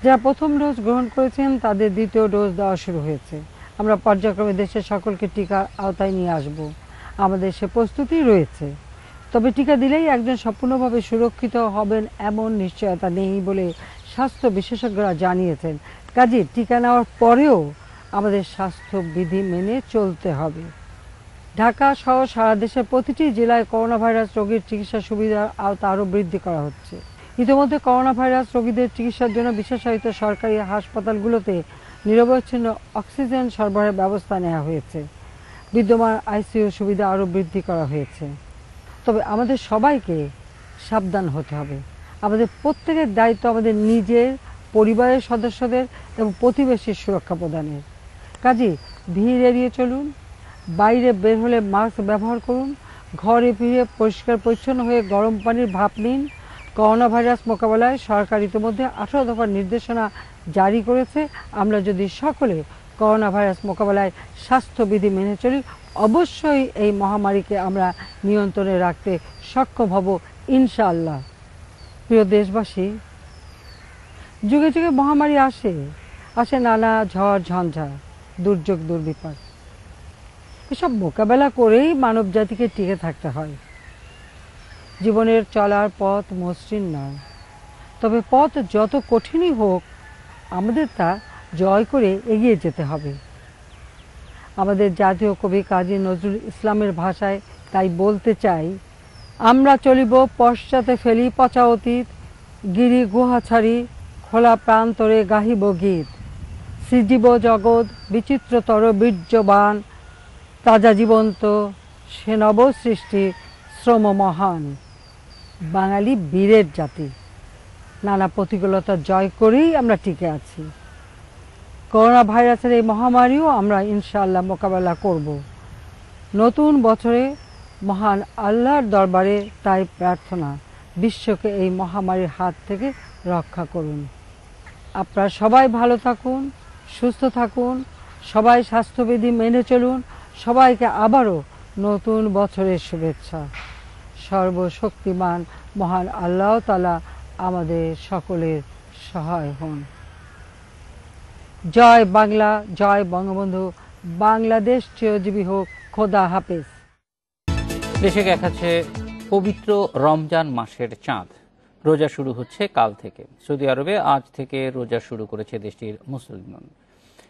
Speaker 3: যারা প্রথম ডোজ গ্রহণ করেছেন তাদের দ্বিতীয় ডোজ দেওয়া শুরু হয়েছে। আমরা পর্যায়ক্রমে দেশের সকলকে টিকার আওতায় নিয়ে আসব। আমাদের সে প্রস্তুতি রয়েছে। তবে টিকা দিলেই একজন সম্পূর্ণভাবে সুরক্ষিত হবেন এমন নিশ্চয়তা নেই বলে স্বাস্থ্য বিশেষজ্ঞরা জানিয়েছেন। কাজেই টিকা নেওয়ার পরেও আমাদের স্বাস্থ্যবিধি মেনে চলতে হবে। ঢাকা সহ সারা দেশের প্রতিটি জেলায় করোনা ভাইরাস রোগীর চিকিৎসা সুবিধার আওতা আরও বৃদ্ধি করা হচ্ছে। ইতিমধ্যে করোনা ভাইরাস রোগীদের চিকিৎসার জন্য বিশেষায়িত সরকারি হাসপাতালগুলোতে নিরবচ্ছিন্ন অক্সিজেন সরবরাহের ব্যবস্থা নেওয়া হয়েছে। বিদ্যমান আইসিইউ সুবিধা আরও বৃদ্ধি করা হয়েছে। তবে আমাদের সবাইকে সাবধান হতে হবে। আমাদের প্রত্যেকের দায়িত্ব আমাদের নিজের, পরিবারের সদস্যদের এবং প্রতিবেশীর সুরক্ষা প্রদানের। কাজেই ভিড় এড়িয়ে চলুন, বাইরে বের হলে মাস্ক ব্যবহার করুন, ঘরে ফিরে পরিষ্কার পরিচ্ছন্ন হয়ে গরম পানির ভাপ নিন। করোনা ভাইরাস মোকাবেলায় সরকার ইতিমধ্যে 18 দফার নির্দেশনা জারি করেছে। আমরা যদি সকলে করোনা ভাইরাস মোকাবেলায় স্বাস্থ্যবিধি মেনে চলি, অবশ্যই এই মহামারীকে আমরা নিয়ন্ত্রণে রাখতে সক্ষম হব ইনশাআল্লাহ। প্রিয় দেশবাসী, যুগে যুগে মহামারী আসে নানা ঝড় ঝঞ্ঝা, দুর্যোগ দুর্বিপাক। এসব মোকাবেলা করেই মানব জাতিকে টিকে থাকতে হয়। জীবনের চলার পথ মসৃণ নয়, তবে পথ যত কঠিনই হোক আমাদের তা জয় করে এগিয়ে যেতে হবে। আমাদের জাতীয় কবি কাজী নজরুল ইসলামের ভাষায় তাই বলতে চাই, আমরা চলিব পশ্চাতে ফেলি পচা অতীত, গিরি গুহা ছাড়ি খোলা প্রান্তরে গাহিব গীত, সৃজিব জগৎ বিচিত্রতর বীর্যবান, তাজা জীবন্ত সে নব সৃষ্টি শ্রম মহান। বাঙালি বীরের জাতি, নানা প্রতিকূলতা জয় করেই আমরা টিকে আছি। করোনা ভাইরাসের এই মহামারীও আমরা ইনশাআল্লাহ মোকাবেলা করব। নতুন বছরে মহান আল্লাহর দরবারে তাই প্রার্থনা, বিশ্বকে এই মহামারীর হাত থেকে রক্ষা করুন। আপনারা সবাই ভালো থাকুন, সুস্থ থাকুন, সবাই স্বাস্থ্যবিধি মেনে চলুন। সবাইকে আবারও নতুন বছরের শুভেচ্ছা। সর্বশক্তিমান মহান আল্লাহ তাআলা আমাদের সকলের সহায় হন। জয় বাংলা, জয় বঙ্গবন্ধু, বাংলাদেশ চিরজীবী হোক। খোদা হাফেজ।
Speaker 1: দেশে দেখাচ্ছে পবিত্র রমজান মাসের চাঁদ। রোজা শুরু হচ্ছে কাল থেকে। সৌদি আরবে আজ থেকে রোজা শুরু করেছে দেশটির মুসলমান।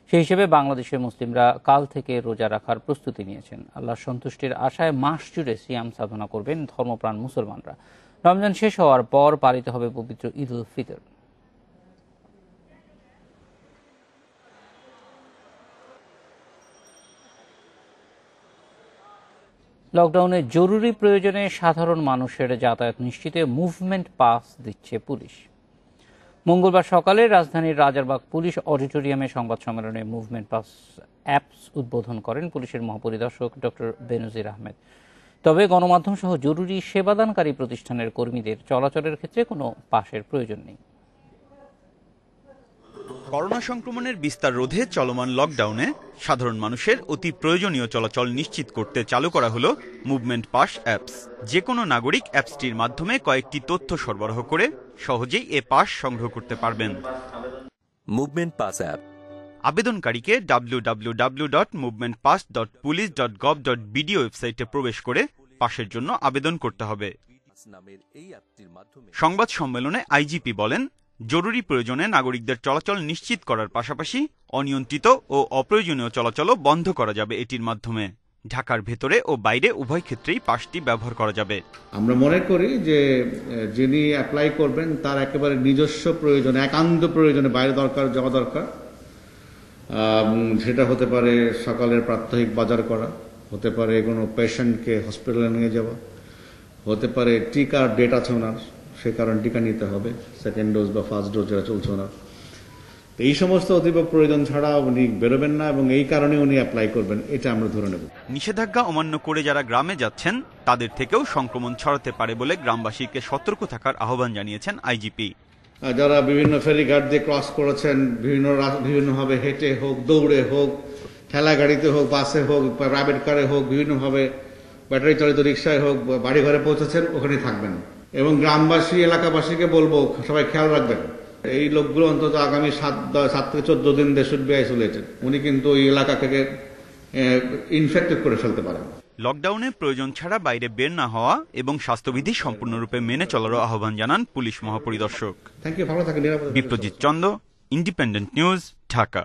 Speaker 1: সেই হিসেবে বাংলাদেশের মুসলিমরা কাল থেকে রোজা রাখার প্রস্তুতি নিয়েছেন। আল্লাহর সন্তুষ্টির আশায় মাস জুড়ে সিয়াম সাধনা করবেন ধর্মপ্রাণ মুসলমানরা। রমজান শেষ হওয়ার পর পালিত হবে পবিত্র ঈদ উল ফিতর। লকডাউনে জরুরি প্রয়োজনে সাধারণ মানুষের যাতায়াত নিশ্চিতে মুভমেন্ট পাস দিচ্ছে পুলিশ। মঙ্গলবার সকালে রাজধানীর রাজারবাগ পুলিশ অডিটোরিয়ামে সংবাদ সম্মেলনে মুভমেন্ট পাস অ্যাপস উদ্বোধন করেন পুলিশের মহাপরিদর্শক ডক্টর বেনজির আহমেদ। তবে গণমাধ্যম সহ জরুরি সেবাদানকারী প্রতিষ্ঠানের কর্মীদের চলাচলের ক্ষেত্রে কোনো পাসের প্রয়োজন নেই।
Speaker 2: করোনা সংক্রমণের বিস্তার রোধে চলমান লকডাউনে সাধারণ মানুষের অতি প্রয়োজনীয় চলাচল নিশ্চিত করতে চালু করা হলো মুভমেন্ট পাস অ্যাপস। যে কোনো নাগরিক অ্যাপসটির মাধ্যমে কয়েকটি তথ্য সরবরাহ করে সহজেই এ পাস সংগ্রহ করতে পারবেন।
Speaker 4: মুভমেন্ট পাস অ্যাপ
Speaker 2: আবেদনকারীকে www.movementpass.police.gov.bd ওয়েবসাইটে প্রবেশ করে পাসের জন্য আবেদন করতে হবে। সংবাদ সম্মেলনে আইজিপি বলেন, জরুরি প্রয়োজনে নাগরিকদের চলাচল নিশ্চিত করার পাশাপাশি অনিয়ন্ত্রিত ও অপ্রয়োজনীয় চলাচলও বন্ধ করা যাবে এটির মাধ্যমে। ঢাকার ভেতরে ও বাইরে উভয় ক্ষেত্রেই পাসটি ব্যবহার করা যাবে।
Speaker 23: আমরা মনে করি যে যিনি অ্যাপ্লাই করবেন তার একেবারে নিজস্ব প্রয়োজনে, একান্ত প্রয়োজনে বাইরে যাওয়া দরকার, সেটা হতে পারে সকালের প্রাত্যহিক বাজার করা, হতে পারে কোনো পেশেন্টকে হসপিটালে নিয়ে যাওয়া, হতে পারে টিকার ডেট আছে ওনার, সে কারণে টিকা নিতে হবে, সেকেন্ড ডোজ বা ফার্স্ট ডোজ যেটা চলছে ওনার। এই সমস্ত অতীব প্রয়োজন ছাড়া উনি বেরোবেন না এবং এই কারণে উনি অ্যাপ্লাই করবেন, এটা আমরা ধরে নেব।
Speaker 2: নিষেধাজ্ঞা অমান্য করে যারা গ্রামে যাচ্ছেন তাদের থেকেও সংক্রমণ ছড়াতে পারে বলে গ্রামবাসীকে সতর্ক থাকার আহ্বান জানিয়েছেন আইজিপি।
Speaker 23: যারা বিভিন্ন ফেরিঘাট দিয়ে ক্রস করেছেন, বিভিন্নভাবে হেঁটে হোক, দৌড়ে হোক, ঠেলা গাড়িতে হোক, বাসে হোক, প্রাইভেট কারে হোক, বিভিন্নভাবে ব্যাটারি চালিত রিক্সায় হোক, বাড়ি ঘরে পৌঁছেছেন, ওখানেই থাকবেন। এবং গ্রামবাসী এলাকাবাসীকে বলবো সবাই খেয়াল রাখবেন, এই লোকগুলো অন্তত আগামী 7 থেকে 14 দিন দে শুড বি আইসোলেটেড। উনি কিন্তু এই এলাকা থেকে ইনফেক্টেড করে ফেলতে পারেন।
Speaker 2: লকডাউনে প্রয়োজন ছাড়া বাইরে বের না হওয়া এবং স্বাস্থ্যবিধি সম্পূর্ণরূপে মেনে চলারও আহ্বান জানান পুলিশ মহাপরিদর্শক। Biprojit Chanda, independent news, Dhaka.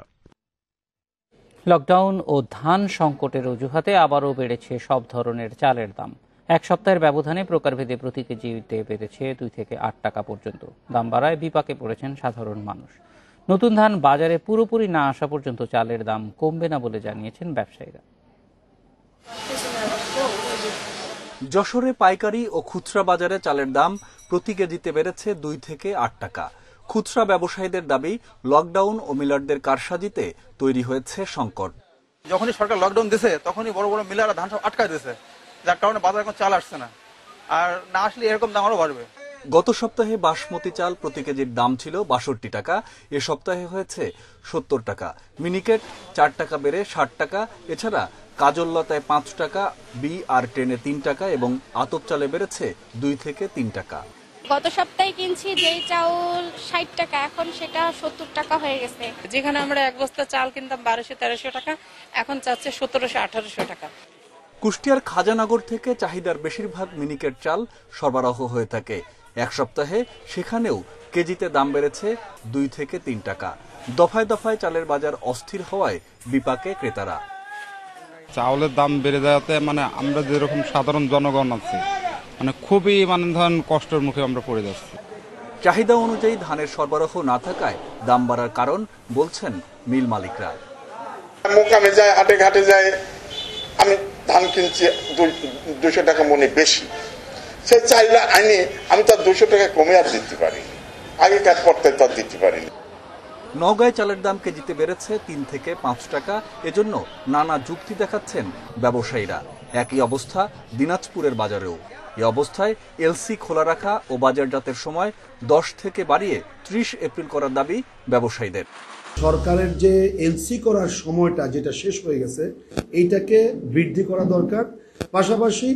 Speaker 1: Lockdown ও ধান সংকটের অজুহাতে আবারও বেড়েছে সব ধরনের চালের দাম। এক সপ্তাহের ব্যবধানে প্রকারভেদে প্রতি কেজিতে বেড়েছে 2 থেকে 8 টাকা পর্যন্ত। দাম বাড়ায় বিপাকে পড়েছেন সাধারণ মানুষ। নতুন ধান বাজারে পুরোপুরি না আসা পর্যন্ত চালের দাম কমবে না বলে জানিয়েছেন ব্যবসায়ীরা।
Speaker 7: যশোরে পাইকারি ও খুচরা বাজারে চালের দাম প্রতি কেজিতে বেড়েছে 2 থেকে 8 টাকা। খুচরা ব্যবসায়ীদের দাবি, লকডাউন ও মিলারদের কারসাজিতে তৈরি হয়েছে সংকট।
Speaker 8: যখনই সরকার লকডাউন দিয়েছে তখনই বড় বড় মিলাররা ধান সব আটকায় দিয়েছে, যার কারণে বাজারে এখন চাল আসছে না, আর না আসলে এরকম দাম আরো বাড়বে।
Speaker 7: গত সপ্তাহে বাসমতি চাল প্রতি কেজির দাম ছিল 62 টাকা, এ সপ্তাহে হয়েছে 70 টাকা। মিনিকেট 4 টাকা বেড়ে 60 টাকা। এছাড়া কাজল লতায় 5 টাকা, বি আর টেনে 3 টাকা এবং আতপ চালে বেড়েছে 2 থেকে 3 টাকা।
Speaker 9: গত সপ্তাহে কিনছি যেই চাউল 60 টাকা, এখন সেটা 70 টাকা হয়ে গেছে।
Speaker 24: যেখানে আমরা এক বস্তা চাল কিনতাম 1200-1300 টাকা, এখন চাচ্ছে 1700-1800 টাকা।
Speaker 7: কুষ্টিয়ার খাজানগর থেকে চাহিদার বেশিরভাগ মিনিকেট চাল সরবরাহ হয়ে থাকে। এক সপ্তাহে সেখানেও কেজিতে দাম বেড়েছে 2 থেকে 3 টাকা। দফায় দফায় চালের বাজার অস্থির হওয়ায় বিপাকে ক্রেতারা।
Speaker 25: চাউলের দাম বেড়ে যাওয়াতে আমরা যেরকম সাধারণ জনগণ আছে খুবই ধরেন কষ্টের মুখে আমরা পড়ে যাচ্ছি।
Speaker 7: চাহিদা অনুযায়ী ধানের সরবরাহ না থাকায় দাম বাড়ার কারণ বলছেন মিল মালিকরা।
Speaker 26: মোকামে যায়, হাটে ঘাটে যায়, আমি ধান কিনছি 200 টাকা মনে বেশি, সে চাইলে আইনি আমি তার 200 টাকা কমে আর দিতে পারি, আগেকার পড়তে তার দিতে পারিনি।
Speaker 7: নওগাঁয় চালের দাম কেজিতে বেড়েছে 3 থেকে 5 টাকা। এজন্য নানা যুক্তি দেখাচ্ছেন ব্যবসায়ীরা। একই অবস্থা দিনাজপুরের বাজারেও। এই অবস্থায় এলসি খোলা রাখা ও বাজারজাতের সময় 10 থেকে বাড়িয়ে 30 এপ্রিল করার দাবি ব্যবসায়ীদের।
Speaker 27: সরকারের যে এলসি করার সময়টা যেটা শেষ হয়ে গেছে, এইটাকে বৃদ্ধি করা দরকার। পাশাপাশি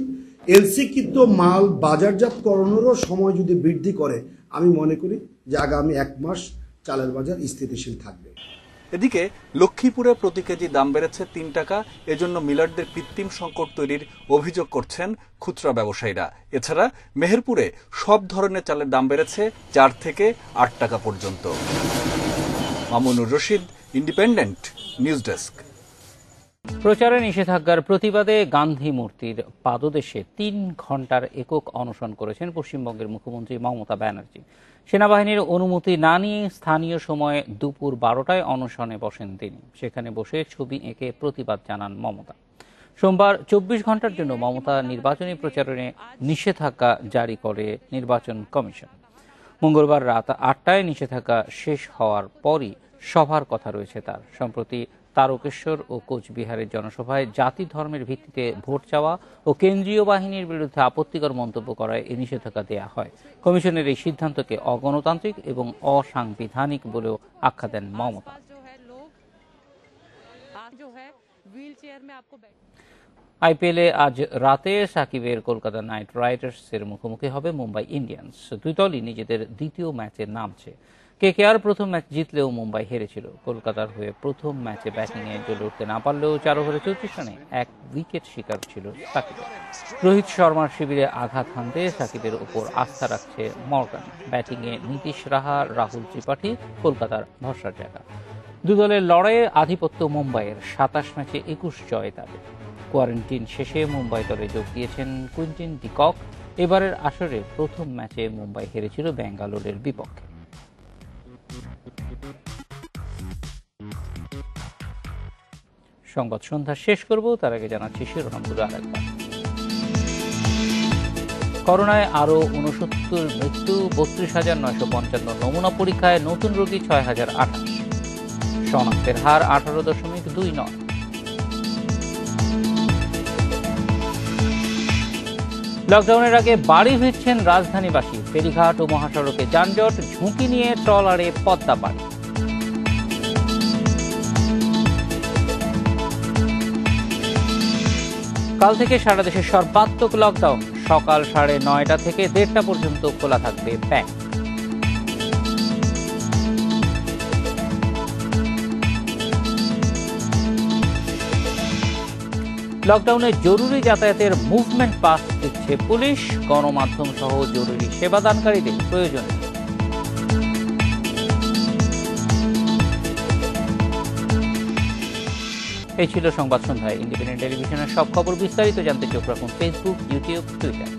Speaker 27: এলসি কিন্তু মাল বাজারজাতকরণেরও সময় যদি বৃদ্ধি করে, আমি মনে করি যে আগামী 1 মাস চালের বাজার স্থিতিশীল থাকবে।
Speaker 7: এদিকে লক্ষ্মীপুরে প্রতি কেজি দাম বেড়েছে 3 টাকা। এজন্য মিলারদের কৃত্রিম সংকট তৈরির অভিযোগ করছেন খুচরা ব্যবসায়ীরা। এছাড়া মেহেরপুরে সব ধরনের চালের দাম বেড়েছে 4 থেকে 8 টাকা পর্যন্ত। Mamunur Rashid, independent news desk.
Speaker 1: প্রচারে নিষেধাজ্ঞার প্রতিবাদে গান্ধী মূর্তির পাদদেশে 3 ঘণ্টার একক অনশন করেছেন পশ্চিমবঙ্গের মুখ্যমন্ত্রী মমতা ব্যানার্জি। সেনাবাহিনীর অনুমতি না নিয়ে স্থানীয় সময় দুপুর 12টায় অনশনে বসেন তিনি। সেখানে বসে ছবি এঁকে প্রতিবাদ জানান মমতা। সোমবার 24 ঘণ্টার জন্য মমতা নির্বাচনী প্রচারণে নিষেধাজ্ঞা জারি করে নির্বাচন কমিশন। মঙ্গলবার রাত 8টায় নিষেধাজ্ঞা শেষ হওয়ার পরই সভার কথা রয়েছে তার। সম্প্রতি তারকেশ্বর ও কোচবিহারের জনসভায় জাতি ধর্মের ভিত্তিতে ভোট চাওয়া ও কেন্দ্রীয় বাহিনীর বিরুদ্ধে আপত্তিকর মন্তব্য করায় এই নিষেধাজ্ঞা দেয়া হয়। কমিশনের এই সিদ্ধান্তকে অগণতান্ত্রিক এবং অসাংবিধানিক বলেও আখ্যা দেন মমতা। আইপিএলে আজ রাতে সাকিবের কলকাতা নাইট রাইডার্সের মুখোমুখি হবে মুম্বাই ইন্ডিয়ান্স। দুই দলই নিজেদের দ্বিতীয় ম্যাচে নামছে। কেকেআর প্রথম ম্যাচ জিতলেও মুম্বাই হেরেছিল। কলকাতার হয়ে প্রথম ম্যাচে ব্যাটিংয়ে জ্বলে উঠতে না পারলেও 4 ওভারে 34 রানে 1 উইকেট শিকার ছিল সাকিব। রোহিত শর্মার শিবিরে আঘাত হানতে সাকিবের উপর আস্থা রাখছে মর্গান। ব্যাটিংয়ে নীতিশ রাহা, রাহুল ত্রিপাঠী কলকাতার ভরসার জায়গা। দু দলের লড়াইয়ে আধিপত্য মুম্বাইয়ের। 27 ম্যাচে 21 জয় তাদের। কোয়ারেন্টিন শেষে মুম্বাই দলে যোগ দিয়েছেন কুইন্টিন ডিকক। এবারের আসরে প্রথম ম্যাচে মুম্বাই হেরেছিল বেঙ্গালোরের বিপক্ষে। সংবাদ সন্ধ্যা শেষ করব, তার আগে জানাচ্ছি শিরোনামগুলো আরেকবার। করোনায় আরও 69 মৃত্যু, 32,955 নমুনা পরীক্ষায় নতুন রোগী 6,028, শনাক্তের হার 18.29। লকডাউনের আগে বাড়ি ফিরছেন রাজধানীবাসী, ফেরিঘাট ও মহাসড়কে যানজট, ঝুঁকি নিয়ে ট্রলারে পদ্মা পার। কাল থেকে সারা দেশে সর্বাত্মক লকডাউন, সকাল 9:30 থেকে 1:30 পর্যন্ত খোলা থাকবে ব্যাংক। লকডাউনে জরুরি যাতায়াতের মুভমেন্ট পাস দিচ্ছে পুলিশ, গণমাধ্যম সহ জরুরি সেবাদানকারীদের প্রয়োজন। এই ছিল সংবাদ সন্ধ্যায়। ইন্ডিপেন্ডেন্ট টেলিভিশনের সব খবর বিস্তারিত জানতে চোখ রাখুন ফেসবুক, ইউটিউব, টুইটার।